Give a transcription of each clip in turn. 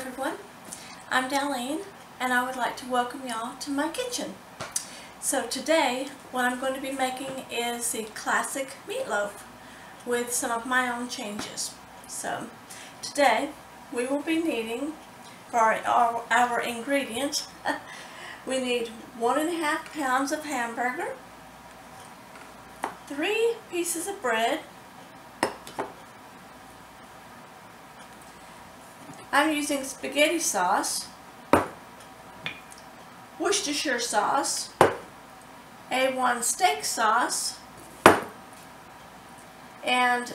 everyone, I'm Darlene and I would like to welcome y'all to my kitchen. So today what I'm going to be making is the classic meatloaf with some of my own changes. So today we will be needing for our ingredients we need 1.5 pounds of hamburger, 3 pieces of bread. I'm using spaghetti sauce, Worcestershire sauce, A1 steak sauce, and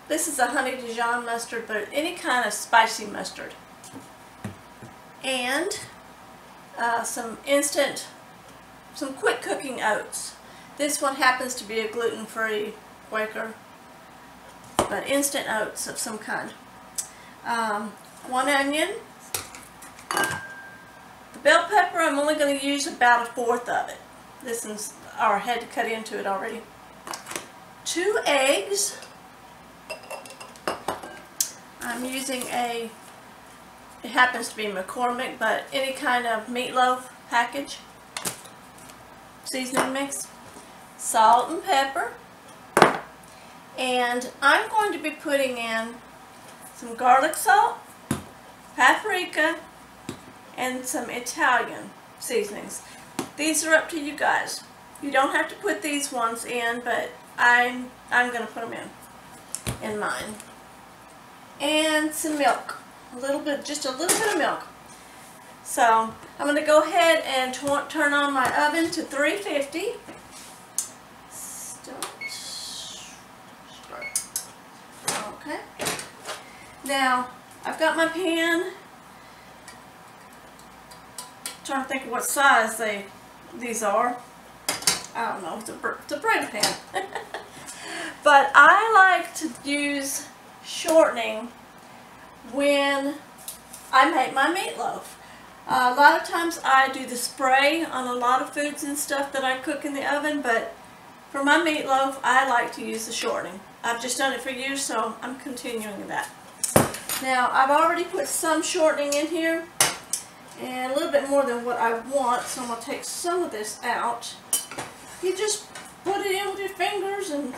this is a honey Dijon mustard, but any kind of spicy mustard, and some quick cooking oats. This one happens to be a gluten-free Quaker, but instant oats of some kind. 1 onion. The bell pepper, I'm only going to use about 1/4 of it. This is, I had to cut into it already. 2 eggs. I'm using it happens to be McCormick, but any kind of meatloaf package. Seasoning mix. Salt and pepper. And I'm going to be putting in some garlic salt, paprika, and some Italian seasonings. These are up to you guys. You don't have to put these ones in, but I'm going to put them in mine. And some milk, just a little bit of milk. So I'm going to go ahead and turn on my oven to 350. Okay. Now, I've got my pan. I'm trying to think of what size these are. I don't know, it's a bread pan. But I like to use shortening when I make my meatloaf. A lot of times I do the spray on a lot of foods and stuff that I cook in the oven, but for my meatloaf I like to use the shortening. I've just done it for years, so I'm continuing that. Now, I've already put some shortening in here, and a little bit more than what I want, so I'm going to take some of this out. You just put it in with your fingers and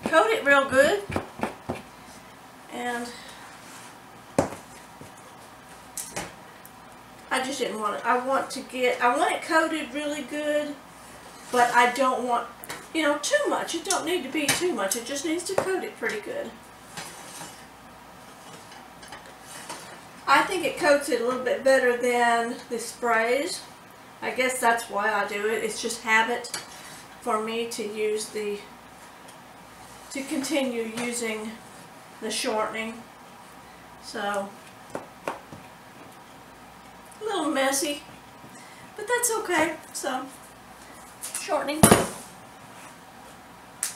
coat it real good. And I just didn't want it. I want it coated really good, but I don't want, too much. It don't need to be too much. It just needs to coat it pretty good. I think it coats it a little bit better than the sprays. I guess that's why I do it. It's just habit for me to continue using the shortening. So, a little messy, but that's okay. So, shortening.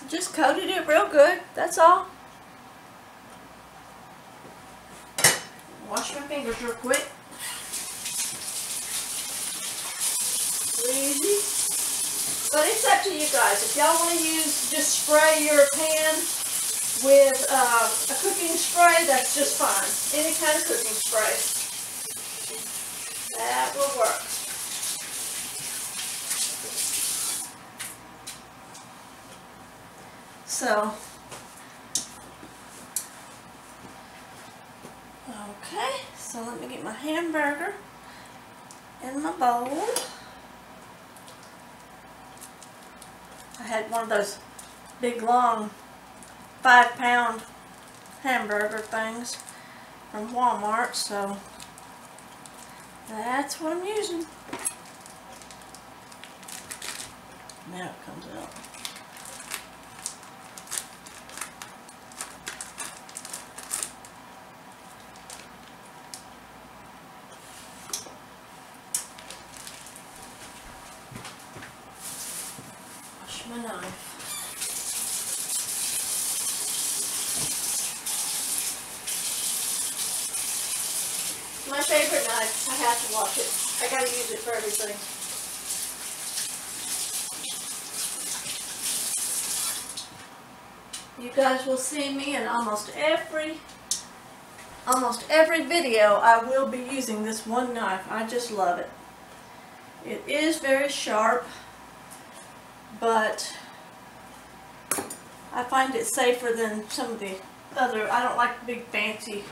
Just coated it real good, that's all. Wash my fingers real quick. Easy. But it's up to you guys. If y'all want to just spray your pan with a cooking spray, that's just fine. Any kind of cooking spray. That will work. So, okay, so let me get my hamburger in my bowl. I had one of those big long 5-pound hamburger things from Walmart, so that's what I'm using. Now it comes out. My knife. My favorite knife. I have to wash it. I gotta use it for everything. You guys will see me in almost every video. I will be using this one knife. I just love it. It is very sharp, but I find it safer than some of the other. I don't like big fancy.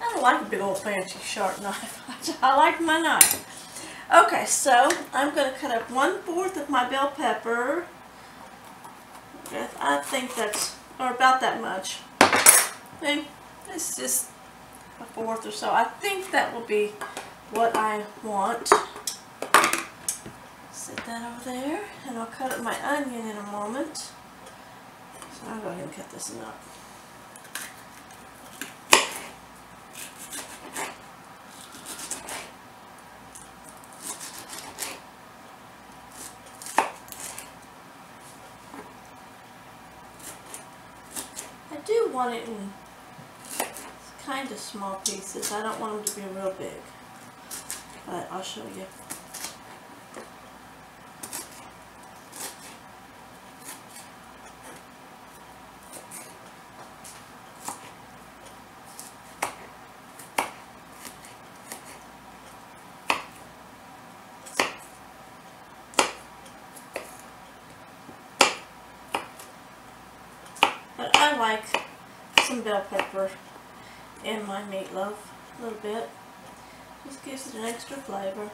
I don't like a big old fancy sharp knife. I like my knife. Okay, so I'm going to cut up 1/4 of my bell pepper. I think that's, or about that much. Okay, it's just 1/4 or so. I think that will be what I want. Set that over there, and I'll cut up my onion in a moment. So I'll go ahead and cut this up. I do want it in kind of small pieces. I don't want them to be real big, but I'll show you. But I like some bell pepper in my meatloaf a little bit. Just gives it an extra flavor.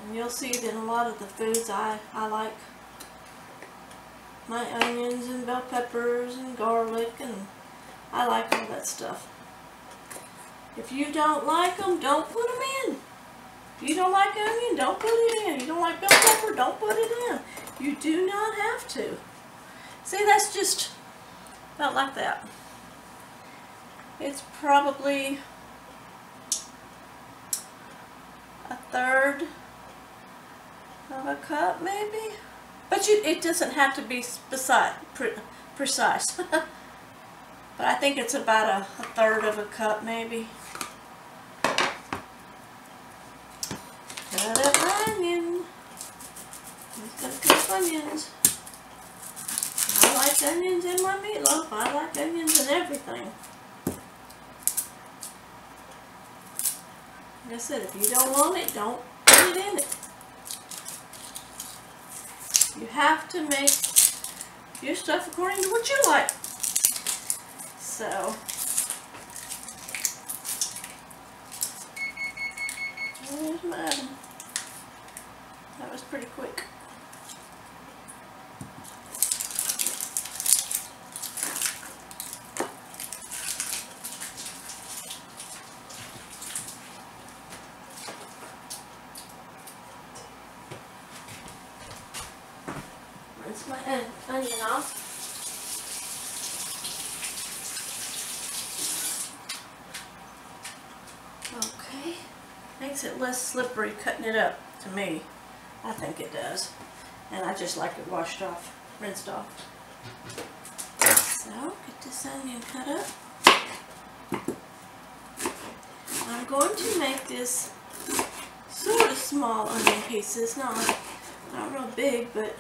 And you'll see that in a lot of the foods I like my onions and bell peppers and garlic, and I like all that stuff. If you don't like them, don't put them in. If you don't like onion, don't put it in. You don't like bell pepper, don't put it in. You do not have to. See, that's just about like that. It's probably 1/3 of a cup, maybe. But it doesn't have to be precise. But I think it's about a 1/3 of a cup, maybe. Cut up onion. Just gotta cut up onions. I like onions in my meatloaf. I like onions in everything. Like I said, if you don't want it, don't put it in it. You have to make your stuff according to what you like. So, there's my oven. That was pretty quick. Rinse my onion off. Okay, makes it less slippery cutting it up, to me. I think it does. And I just like it washed off, rinsed off. So, get this onion cut up. I'm going to make this sort of small onion pieces, not real big, but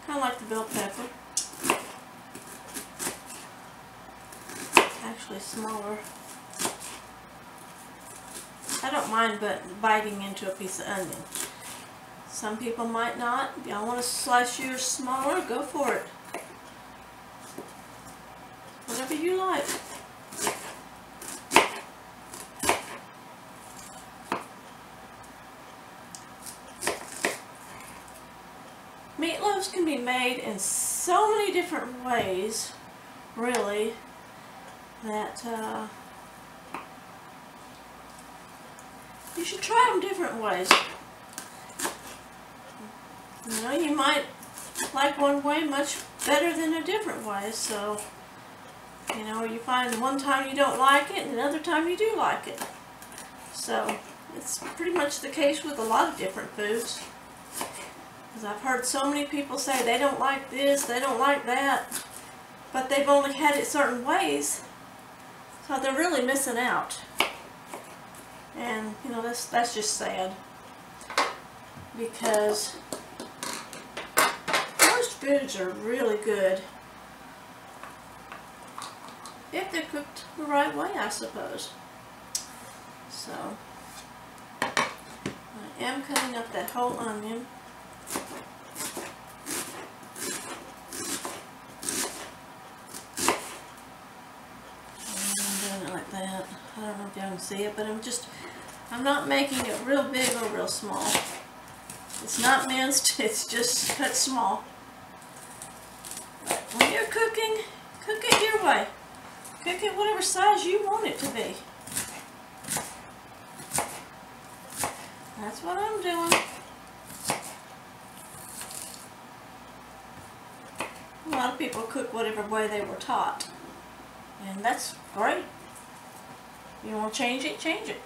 kind of like the bell pepper. Actually smaller. I don't mind biting into a piece of onion. Some people might not. If y'all want to slice yours smaller, go for it. Whatever you like. Meatloaves can be made in so many different ways, really, that you should try them different ways. You know, you might like one way much better than a different way, so, you know, you find one time you don't like it and another time you do like it. So, it's pretty much the case with a lot of different foods. Because I've heard so many people say they don't like this, they don't like that, but they've only had it certain ways, so they're really missing out. And, you know, that's just sad, because goods are really good. If they're cooked the right way, I suppose. So, I am cutting up that whole onion. Like that. I don't know if y'all can see it, but I'm not making it real big or real small. It's not minced, it's just cut small. But when you're cooking, cook it your way. Cook it whatever size you want it to be. That's what I'm doing. A lot of people cook whatever way they were taught. And that's great. You want to change it, change it.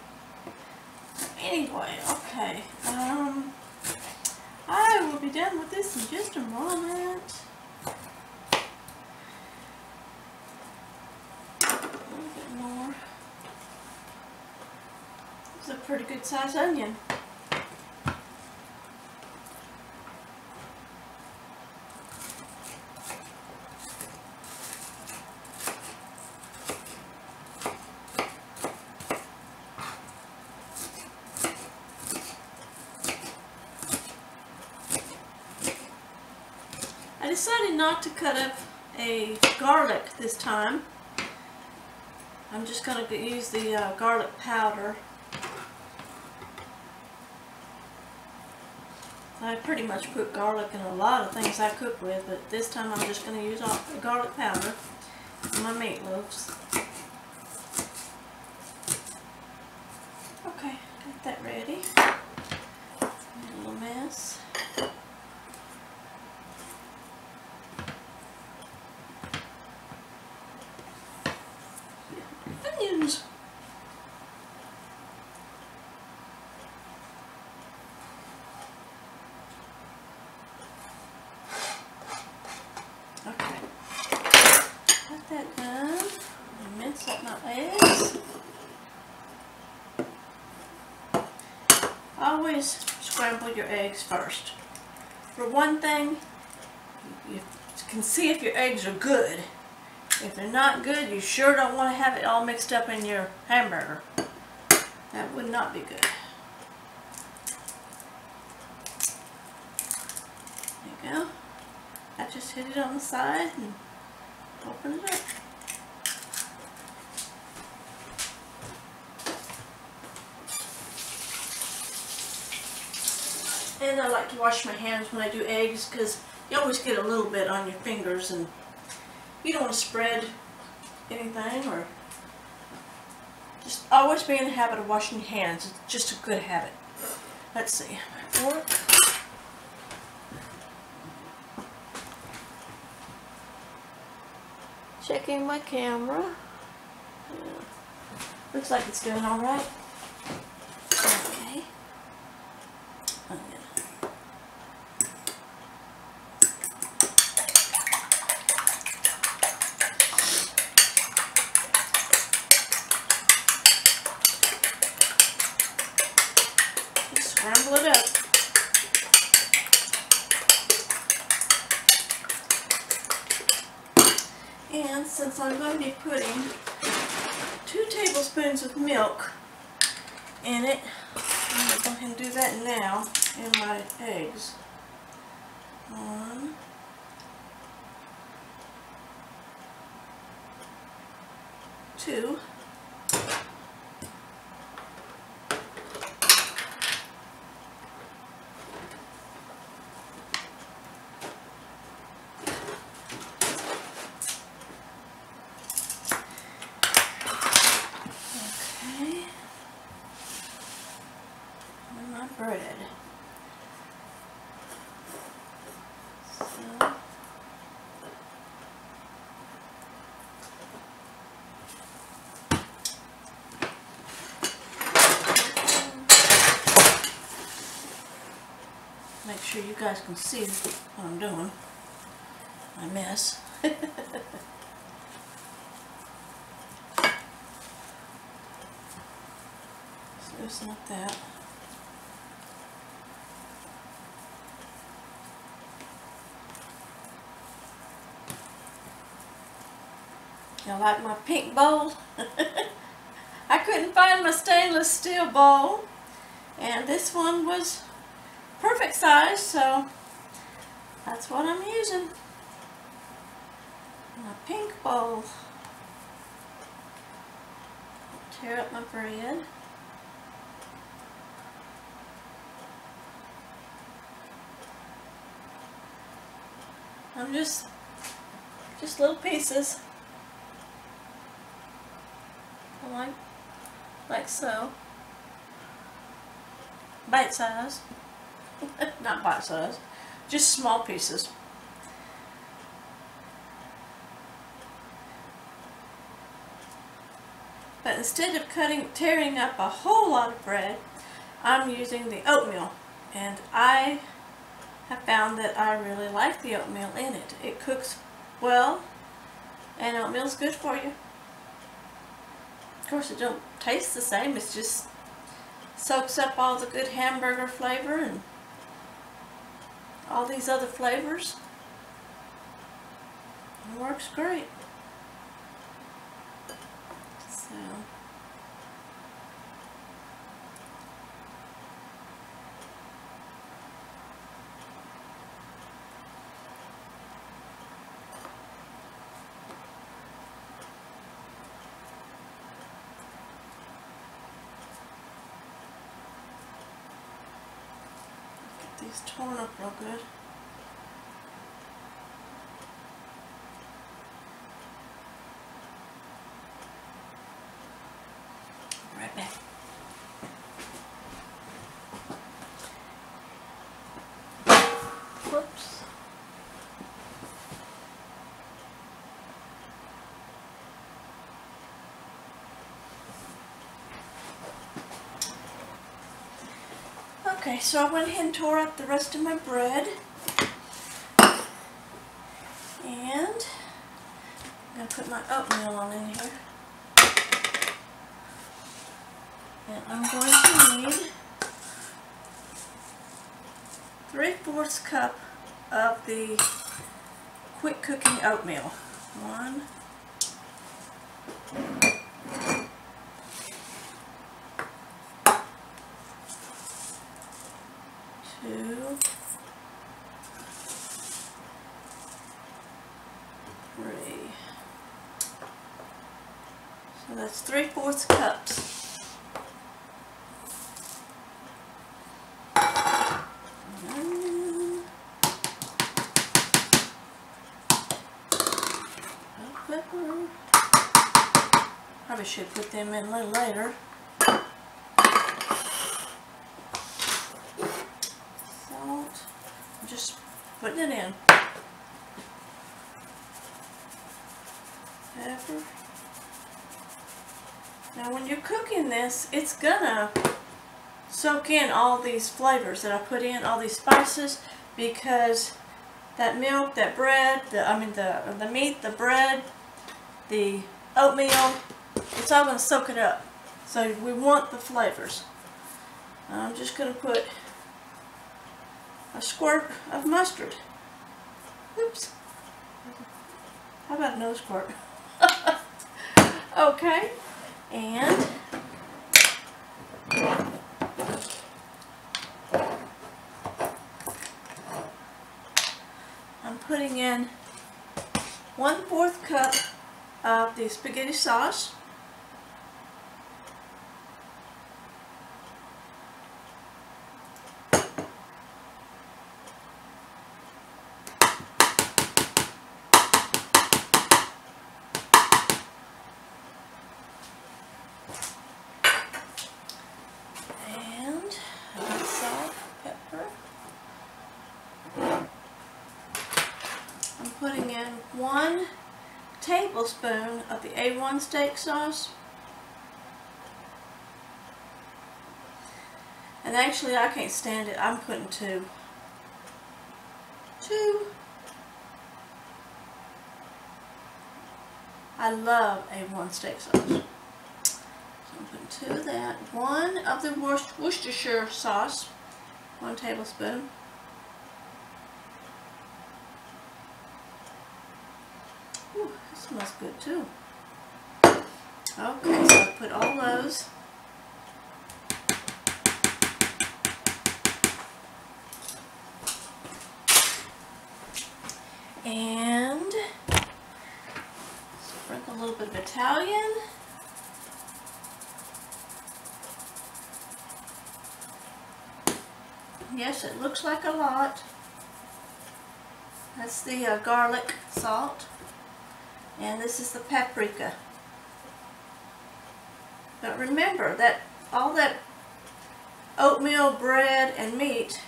Anyway, okay. I will be done with this in just a moment. A little bit more. It's a pretty good sized onion. I decided not to cut up a garlic this time. I'm just going to use the garlic powder. I pretty much put garlic in a lot of things I cook with, but this time I'm just going to use garlic powder in my meatloaves. Okay, got that ready. A little mess. Onions. Okay, got that done. I mince up my eggs. Always scramble your eggs first. For one thing, you can see if your eggs are good. If they're not good, you sure don't want to have it all mixed up in your hamburger. That would not be good. There you go. I just hit it on the side and open it up. And I like to wash my hands when I do eggs because you always get a little bit on your fingers and you don't want to spread anything, or just always be in the habit of washing your hands. It's just a good habit. Let's see. Fork. Checking my camera. Yeah. Looks like it's doing all right. Okay. Scramble it up. And since I'm going to be putting 2 tablespoons of milk in it, I'm going to go ahead and do that now in my eggs. 1, 2. Bread. So, make sure you guys can see what I'm doing. My mess. Just loosen up that. I like my pink bowl. I couldn't find my stainless steel bowl, and this one was perfect size, so that's what I'm using. My pink bowl. Tear up my bread. I'm just little pieces. Like so. Bite size. Not bite size. Just small pieces. But instead of tearing up a whole lot of bread, I'm using the oatmeal. And I have found that I really like the oatmeal in it. It cooks well, and oatmeal's good for you. Of course, it don't taste the same. It just soaks up all the good hamburger flavor and all these other flavors. It works great. So, get these torn up real good. Right back. Whoops. Okay, so I went ahead and tore up the rest of my bread. And I'm going to put my oatmeal on in here. And I'm going to need 3/4 cup of the quick cooking oatmeal. 1, 2, 3. So that's 3/4 cups. Probably should put them in a little later. Salt. I'm just putting it in. Pepper. Now when you're cooking this, it's gonna soak in all these flavors that I put in, all these spices, because that milk, that bread, the meat, the bread, the oatmeal, it's all going to soak it up. So we want the flavors. I'm just going to put a squirt of mustard. Oops. How about no squirt? Okay. And I'm putting in 1/4 cup of the spaghetti sauce. And salt, pepper. I'm putting in 1 tablespoon of the A1 steak sauce. And actually I can't stand it. I'm putting 2. 2. I love A1 steak sauce. So I'm putting 2 of that. 1 of the Worcestershire Sauce. 1 tablespoon. Ooh, that smells good too. Okay, so I put all those. And sprinkle a little bit of Italian. Yes, it looks like a lot. That's the garlic salt. And this is the paprika. But remember that all that oatmeal, bread, and meat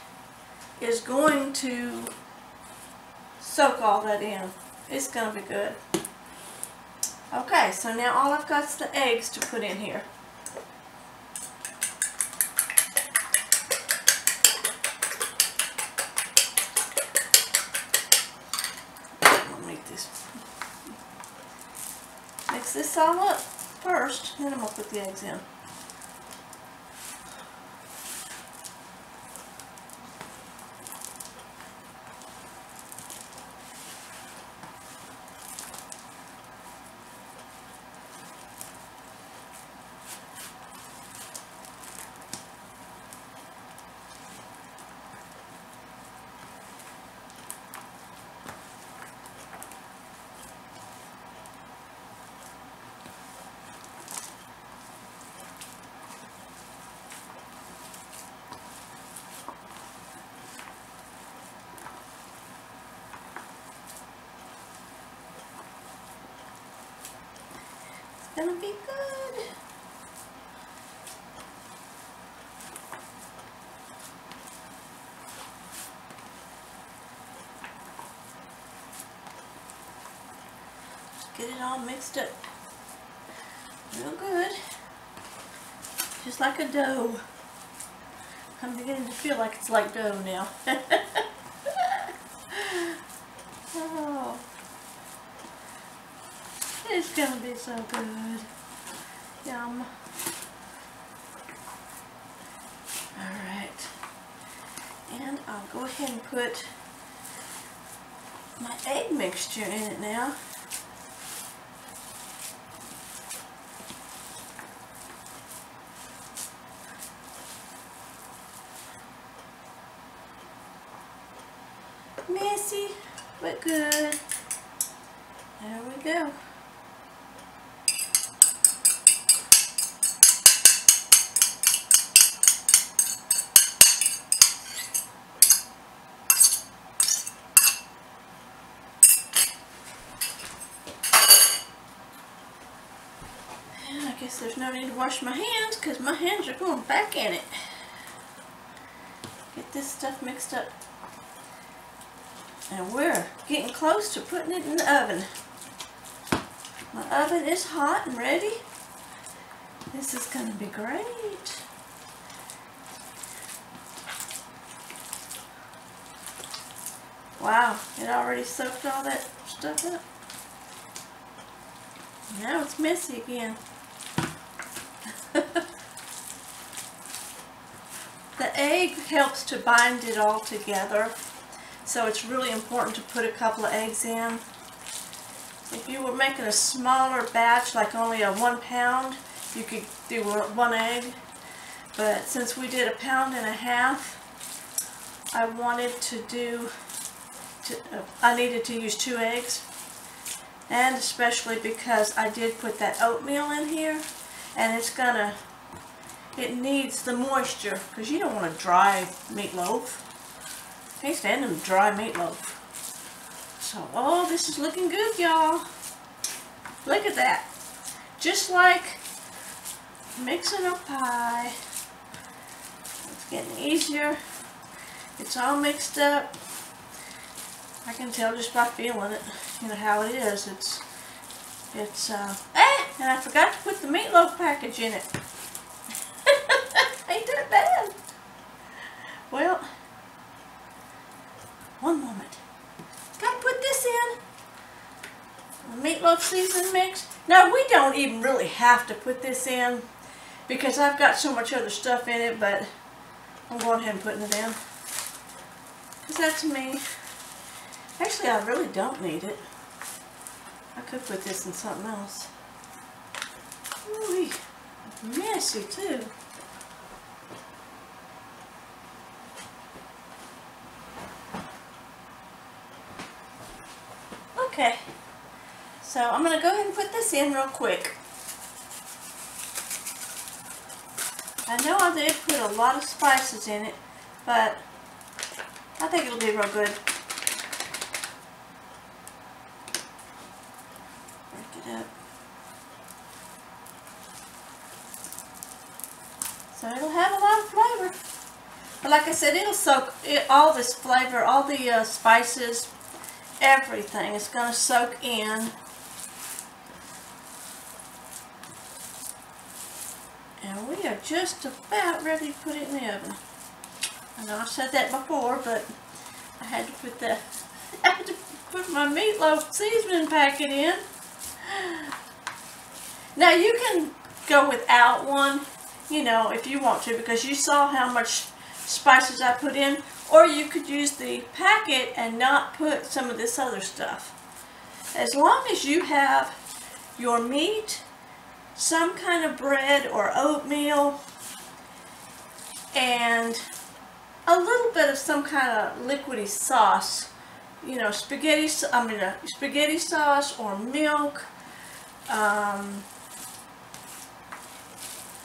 is going to soak all that in. It's going to be good. Okay, so now all I've got is the eggs to put in here. I'll make this. Mix this all up first, then I'm going to put the eggs in. Gonna be good. Just get it all mixed up real good, just like a dough. I'm beginning to feel like it's like dough now. Oh. It's gonna be so good. Yum. Alright. And I'll go ahead and put my egg mixture in it now. Messy, but good. There we go. I guess there's no need to wash my hands because my hands are going back in it. Get this stuff mixed up. And we're getting close to putting it in the oven. My oven is hot and ready. This is going to be great. Wow, it already soaked all that stuff up. Now it's messy again. The egg helps to bind it all together, so it's really important to put a couple of eggs in. If you were making a smaller batch, like only a 1 pound, you could do 1 egg. But since we did 1.5 pounds, I wanted to do, I needed to use 2 eggs. And especially because I did put that oatmeal in here, and it needs the moisture, because you don't want a dry meatloaf. I can't stand them dry meatloaf. So, oh, this is looking good, y'all. Look at that. Just like mixing a pie. It's getting easier. It's all mixed up. I can tell just by feeling it, you know, how it is. And I forgot to put the meatloaf package in it. Ain't that bad? Well, one moment. Gotta put this in. The meatloaf seasoning mix. Now, we don't even really have to put this in because I've got so much other stuff in it, but I'm going ahead and putting it in. Because that's me. Actually, I really don't need it. I could put this in something else. Ooh, messy too. Okay, so I'm going to go ahead and put this in real quick. I know I did put a lot of spices in it, but I think it'll be real good. Break it up. So it'll have a lot of flavor. But like I said, it'll soak all this flavor, all the spices, everything is going to soak in. And we are just about ready to put it in the oven. I know I said that before, but I had to put my meatloaf seasoning packet in. Now you can go without one, you know, if you want to, because you saw how much spices I put in, or you could use the packet and not put some of this other stuff. As long as you have your meat, some kind of bread or oatmeal, and a little bit of some kind of liquidy sauce, you know, spaghetti sauce or milk,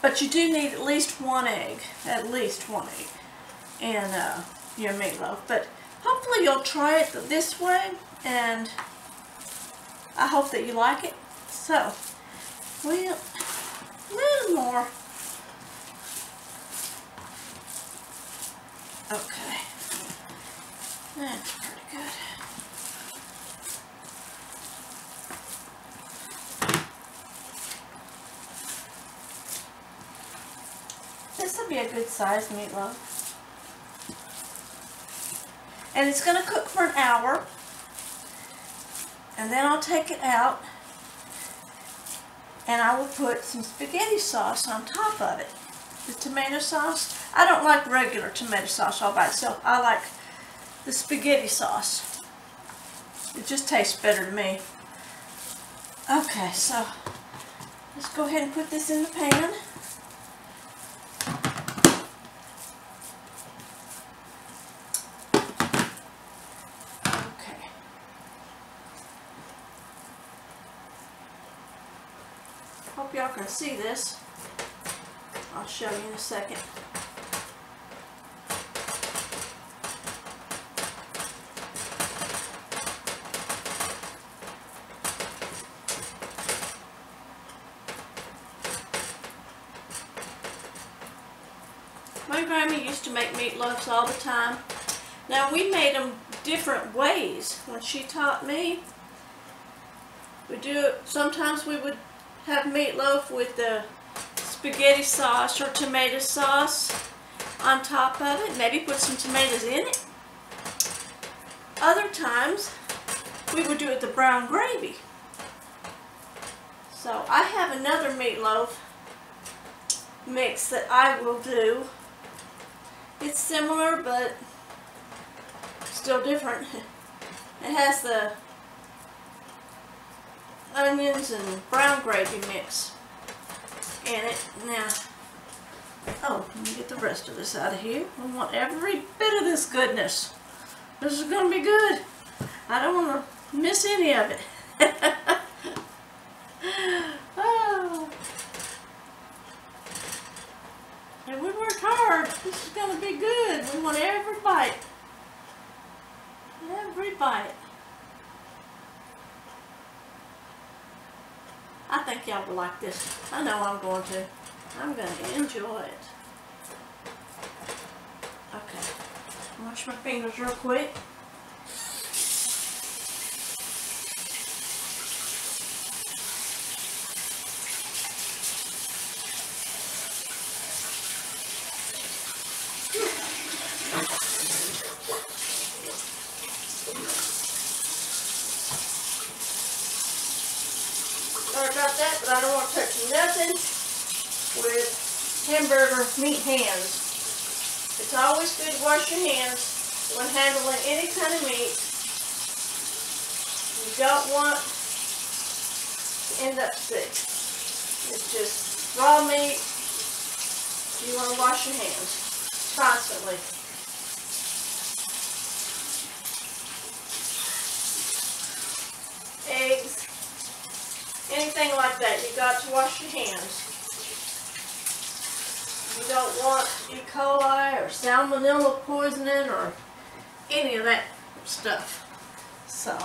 but you do need at least one egg in your meatloaf. But hopefully you'll try it this way, and I hope that you like it. So, well, a little more. Okay, that's pretty good. This will be a good size meatloaf. And it's going to cook for an hour. And then I'll take it out. And I will put some spaghetti sauce on top of it. The tomato sauce. I don't like regular tomato sauce all by itself. I like the spaghetti sauce. It just tastes better to me. Okay, so let's go ahead and put this in the pan. Okay. Hope y'all can see this. I'll show you in a second. My grandma used to make meatloafs all the time. Now we made them different ways. When she taught me, sometimes we would have meatloaf with the spaghetti sauce or tomato sauce on top of it. Maybe put some tomatoes in it. Other times we would do it the brown gravy. So I have another meatloaf mix that I will do. It's similar but still different. It has the onions and brown gravy mix in it. Now, oh, let me get the rest of this out of here. I want every bit of this goodness. This is going to be good. I don't want to miss any of it. Oh. And we worked hard. This is going to be good. We want every bite. Every bite. I think y'all will like this. I know I'm going to. I'm going to enjoy it. Okay. Wash my fingers real quick. Sorry about that, but I don't want to touch nothing with hamburger meat hands. It's always good to wash your hands when handling any kind of meat. You don't want to end up sick. It's just raw meat. You want to wash your hands constantly. Eggs, anything like that, you got to wash your hands. You don't want E. coli or salmonella poisoning or any of that stuff. So,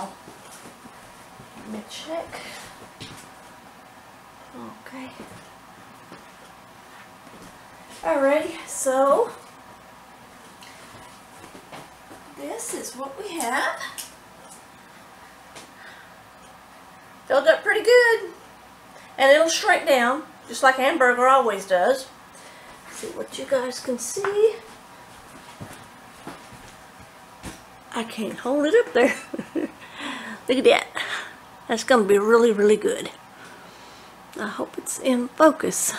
let me check. Okay. Alrighty, so this is what we have. Filled up pretty good. And it'll shrink down, just like Hamburger always does. See what you guys can see. I can't hold it up there. Look at that. That's going to be really, really good. I hope it's in focus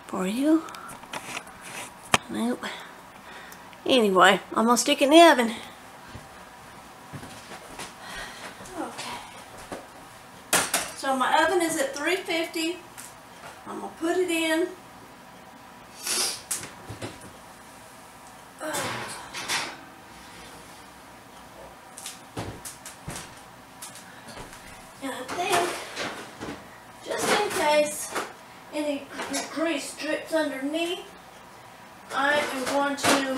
for you. Nope. Anyway, I'm going to stick it in the oven. Okay. So my oven is at 350. I'm going to put it in. And I think, just in case any grease drips underneath, I am going to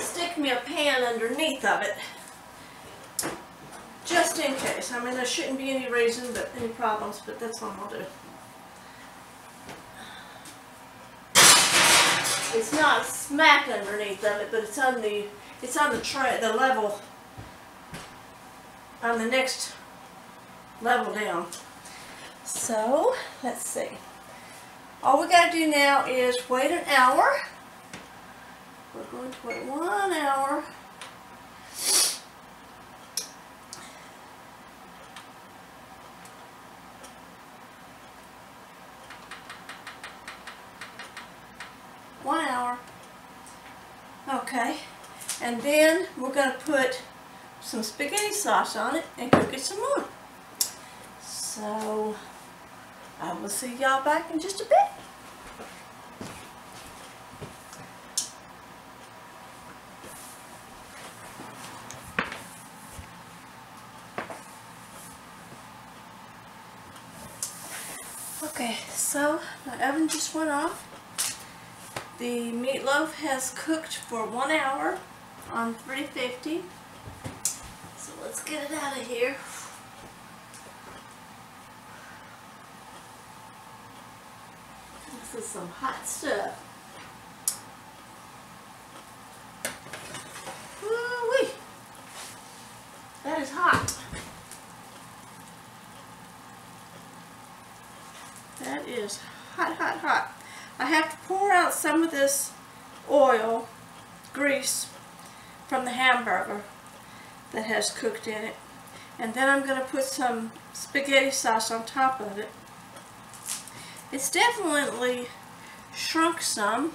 stick me a pan underneath of it. Just in case. I mean, there shouldn't be any reason, but any problems, but that's what I'll do. It's not smack underneath of it, but it's on the tray, the level, on the next level down. So, let's see. All we got to do now is wait an hour. We're going to wait 1 hour. Okay, and then we're going to put some spaghetti sauce on it and cook it some more. So, I will see y'all back in just a bit. Okay, so my oven just went off. The meatloaf has cooked for 1 hour on 350. So let's get it out of here. This is some hot stuff. Woo-wee! That is hot. That is hot, hot, hot. I have to pour out some of this oil, grease, from the hamburger that has cooked in it. And then I'm going to put some spaghetti sauce on top of it. It's definitely shrunk some.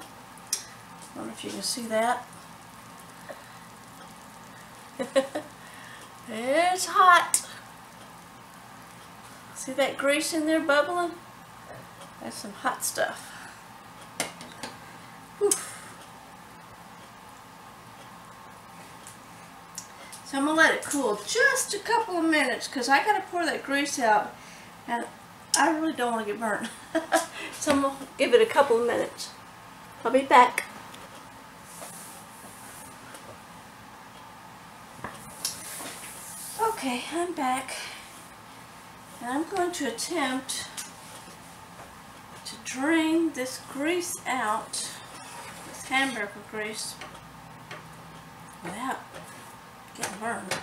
I don't know if you can see that. It's hot. See that grease in there bubbling? That's some hot stuff. So I'm going to let it cool just a couple of minutes because I got to pour that grease out and I really don't want to get burnt. So I'm going to give it a couple of minutes. I'll be back. Okay, I'm back. And I'm going to attempt to drain this grease out, this hamburger grease, without getting burned.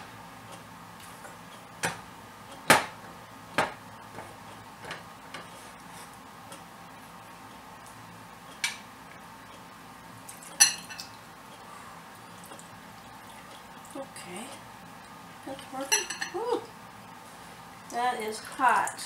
Okay, that's working. Ooh, that is hot.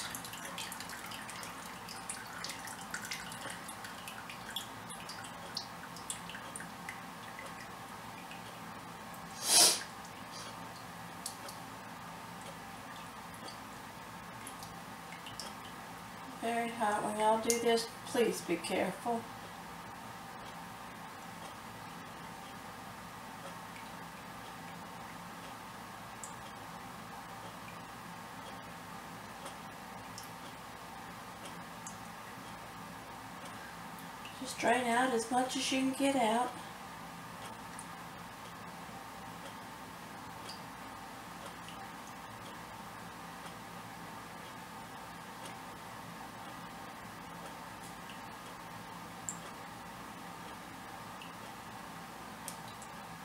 Very hot. When y'all do this, please be careful. Just drain out as much as you can get out.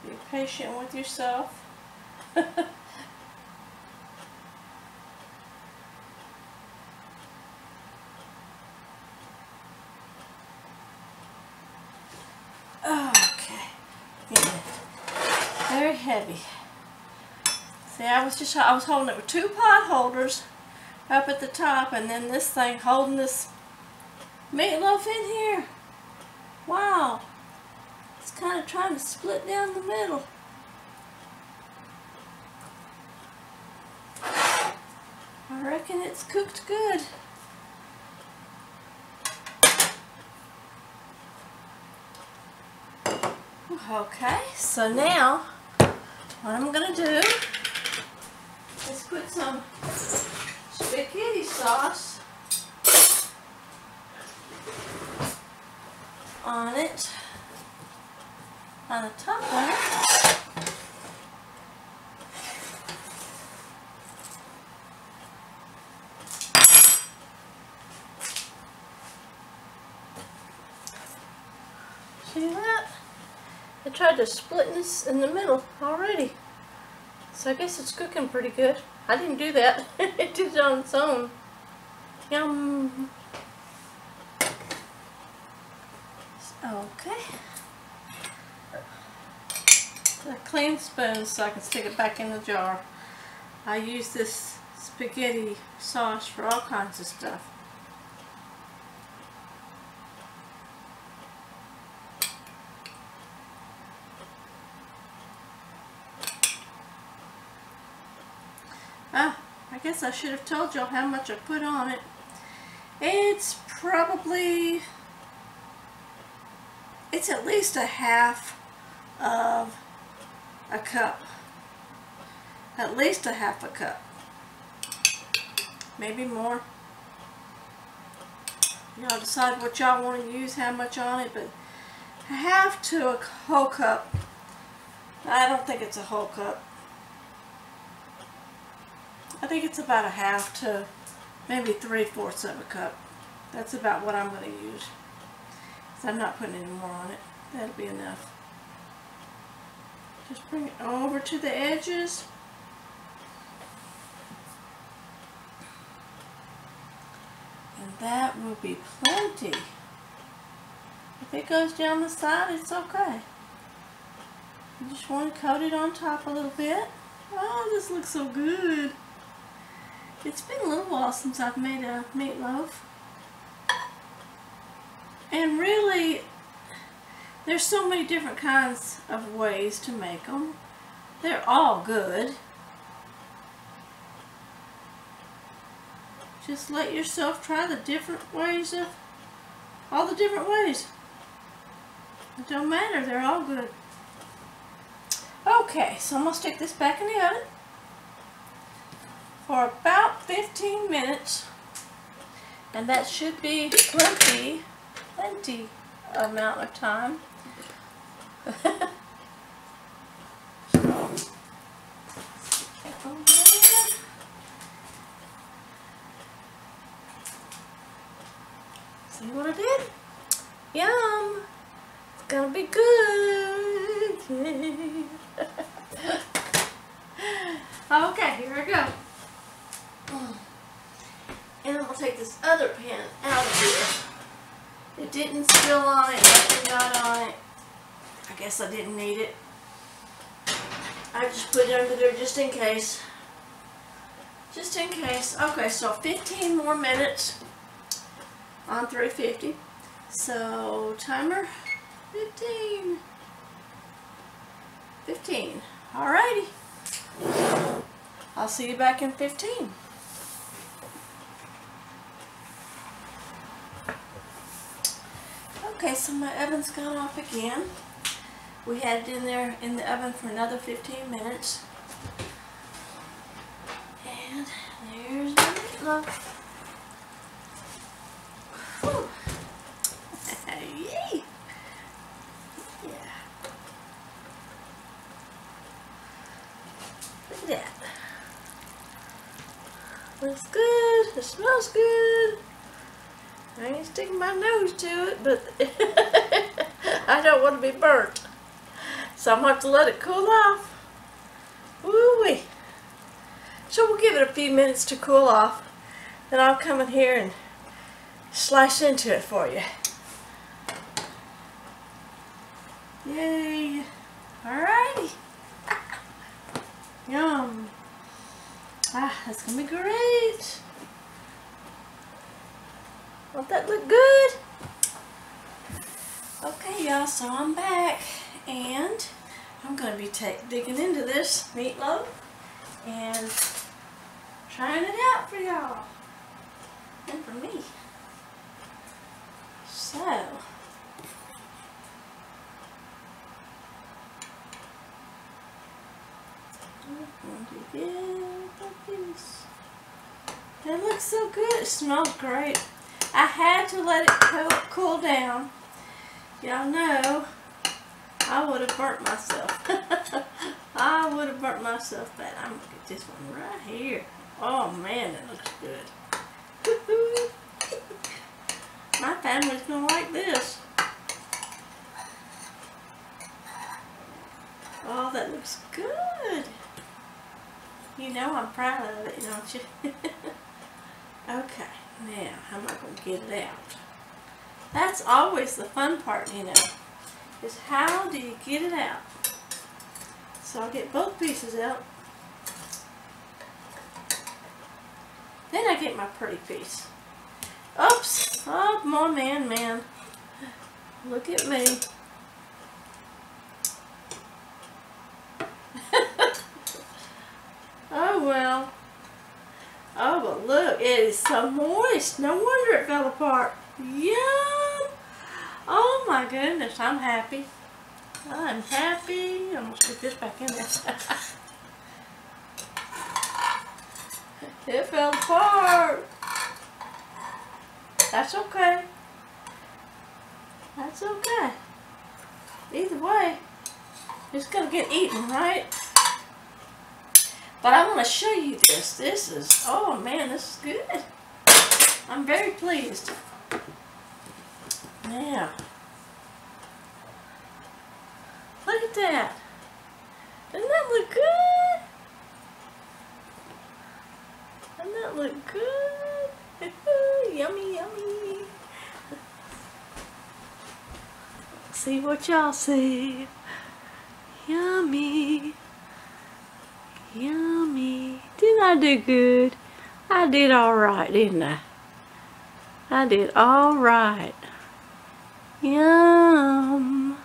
Be patient with yourself. Okay, very heavy. See, I was holding it with 2 pot holders up at the top, and then this thing holding this meatloaf in here. Wow, it's kind of trying to split down the middle. I reckon it's cooked good. Okay, so now what I'm going to do is put some spaghetti sauce on it, on the top of it. See that? I tried to split this in the middle already. So I guess it's cooking pretty good. I didn't do that. It did it on its own. Yum. Okay. A clean spoon so I can stick it back in the jar. I use this spaghetti sauce for all kinds of stuff. I guess I should have told y'all how much I put on it. It's probably, it's at least a half of a cup. At least a half a cup. Maybe more. Y'all decide what y'all want to use, how much on it, but a half to a whole cup. I don't think it's a whole cup. I think it's about a half to maybe 3/4 of a cup. That's about what I'm going to use. So I'm not putting any more on it. That'll be enough. Just bring it over to the edges. And that will be plenty. If it goes down the side, it's okay. You just want to coat it on top a little bit. Oh, this looks so good. It's been a little while since I've made a meatloaf. And really, there's so many different kinds of ways to make them. They're all good. Just let yourself try the different ways of, all the different ways. It don't matter, they're all good. Okay, so I'm going to stick this back in the oven for about 15 minutes, and that should be plenty amount of time. See what I did? Yum! It's gonna be good. Okay, here I go. And I'm going to take this other pan out of here. It didn't spill on it, nothing got on it. I guess I didn't need it. I just put it under there just in case. Just in case. Okay, so 15 more minutes on 350. So, timer, 15. 15. Alrighty. I'll see you back in 15. Okay, so my oven's gone off again. We had it in there in the oven for another 15 minutes. And there's my meatloaf. Whew. Yay! Yeah. Look at that. Looks good. It smells good. I ain't sticking my nose to it, but I don't want to be burnt. So I'm going to have to let it cool off. Woo-wee. So we'll give it a few minutes to cool off. Then I'll come in here and slice into it for you. Yay. Alrighty. Yum. Ah, that's going to be great. Won't that look good? Okay, y'all, so I'm back. And I'm going to be digging into this meatloaf and trying it out for y'all and for me. So, I'm going to get a piece. That looks so good. It smells great. I had to let it cool down. Y'all know I would have burnt myself. I would have burnt myself bad. I'm going to get this one right here. Oh man, that looks good. My family's going to like this. Oh, that looks good. You know I'm proud of it, don't you? Okay, now how am I going to get it out? That's always the fun part, you know, is how do you get it out? So I'll get both pieces out. Then I get my pretty piece. Oops! Oh, my man. Look at me. Oh well. Oh, but look, it is so moist. No wonder it fell apart. Yum! Oh my goodness, I'm happy. I'm happy. I'm going to stick this back in there. It fell apart. That's okay. That's okay. Either way, it's going to get eaten, right? But I want to show you this. This is, oh man, this is good. I'm very pleased. Now, look at that. Doesn't that look good? Doesn't that look good? Yummy, yummy. See what y'all see. Yummy. Yummy. Didn't I do good? I did alright, didn't I? I did alright. Yum.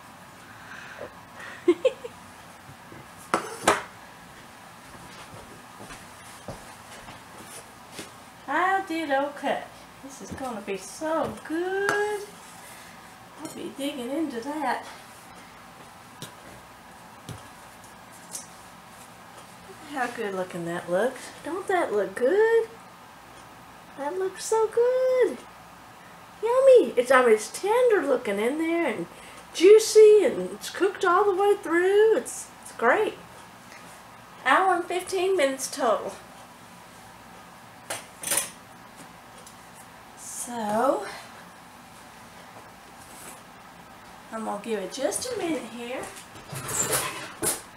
I did okay. This is going to be so good. I'll be digging into that. How good looking that looks. Don't that look good? That looks so good. Yummy. I mean, it's tender looking in there and juicy and it's cooked all the way through. It's great. Hour and 15 minutes total. So, I'm going to give it just a minute here.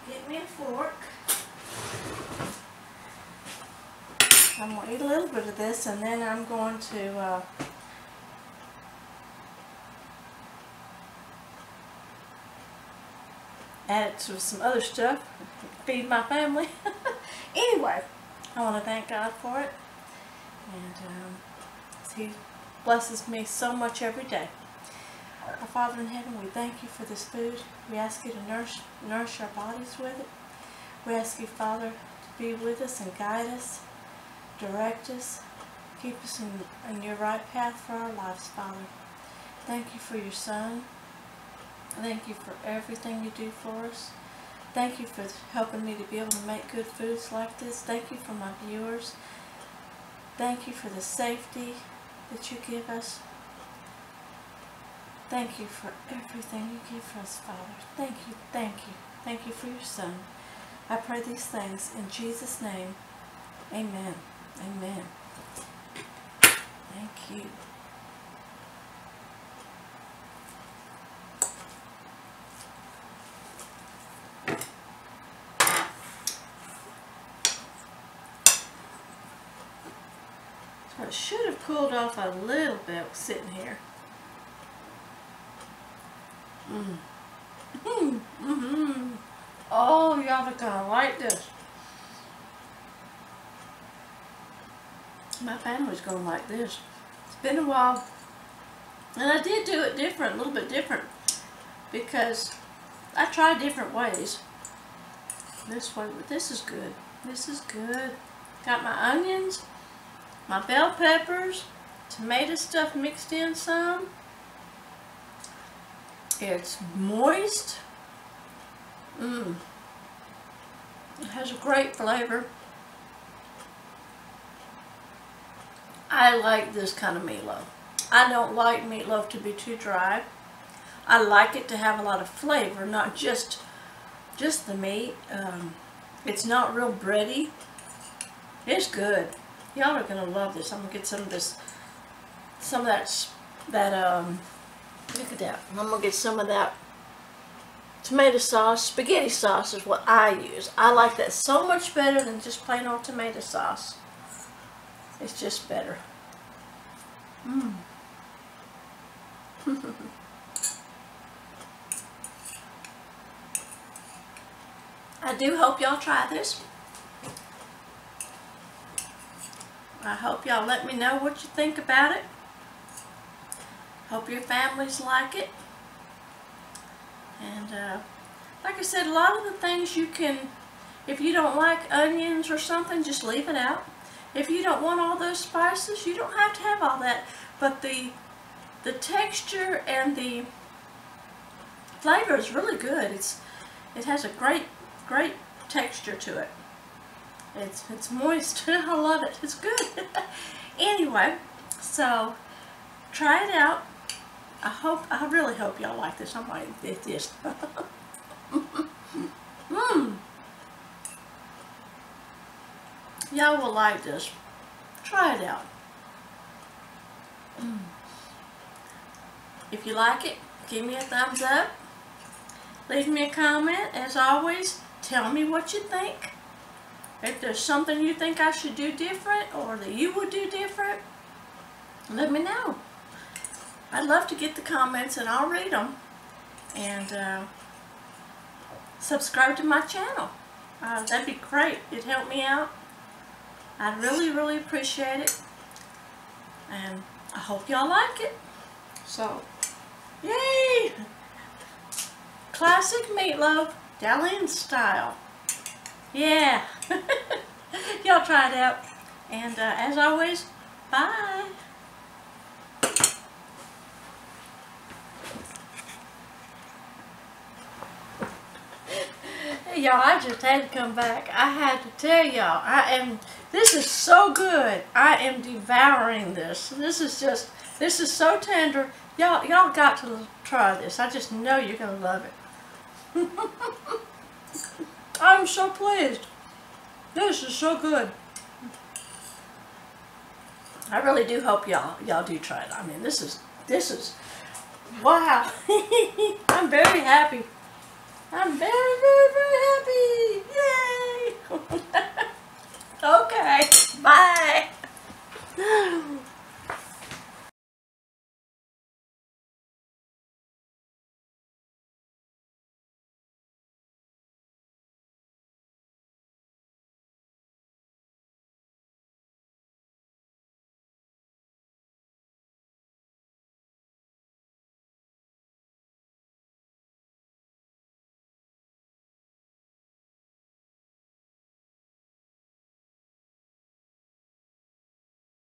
Get me a fork. I'm going to eat a little bit of this and then I'm going to add it to some other stuff, feed my family. Anyway, I want to thank God for it. And He blesses me so much every day. Our Father in heaven, we thank you for this food. We ask you to nourish our bodies with it. We ask you, Father, to be with us and guide us, direct us, keep us in your right path for our lives, Father. Thank you for your son. Thank you for everything you do for us. Thank you for helping me to be able to make good foods like this. Thank you for my viewers. Thank you for the safety that you give us. Thank you for everything you give us, Father. Thank you, thank you. Thank you for your son. I pray these things in Jesus' name. Amen. Amen. Thank you. So it should have cooled off a little bit sitting here. Oh, y'all are gonna like this. My family's gonna like this. It's been a while, and I did do it different, a little bit different, because I tried different ways. This way, but this is good. This is good. Got my onions, my bell peppers, tomato stuff mixed in some. It's moist. It has a great flavor. I like this kind of meatloaf. I don't like meatloaf to be too dry. I like it to have a lot of flavor, not just the meat. It's not real bready. It's good. Y'all are gonna love this. I'm gonna get some of this, look at that. I'm gonna get some of that tomato sauce. Spaghetti sauce is what I use. I like that so much better than just plain old tomato sauce. It's just better. I do hope y'all try this. I hope y'all let me know what you think about it. Hope your families like it. And like I said, a lot of the things you can, if you don't like onions or something, just leave it out. If you don't want all those spices, you don't have to have all that. But the texture and the flavor is really good. It has a great texture to it. It's moist. I love it. It's good. Anyway, so try it out. I really hope y'all like this. I'm like this. Y'all will like this. Try it out. If you like it, give me a thumbs up. Leave me a comment. As always, tell me what you think. If there's something you think I should do different or that you would do different, let me know. I'd love to get the comments and I'll read them. And subscribe to my channel. That'd be great. It'd help me out. I'd really appreciate it. And I hope y'all like it. So, yay! Classic meatloaf, Italian style. Yeah. Y'all try it out. And as always, bye. Y'all, I just had to come back. I had to tell y'all, this is so good. I am devouring this. This is so tender. Y'all got to try this. I just know you're going to love it. I'm so pleased. This is so good. I really do hope y'all do try it. I mean, this is wow. I'm very happy. I'm very happy. Yay! Okay.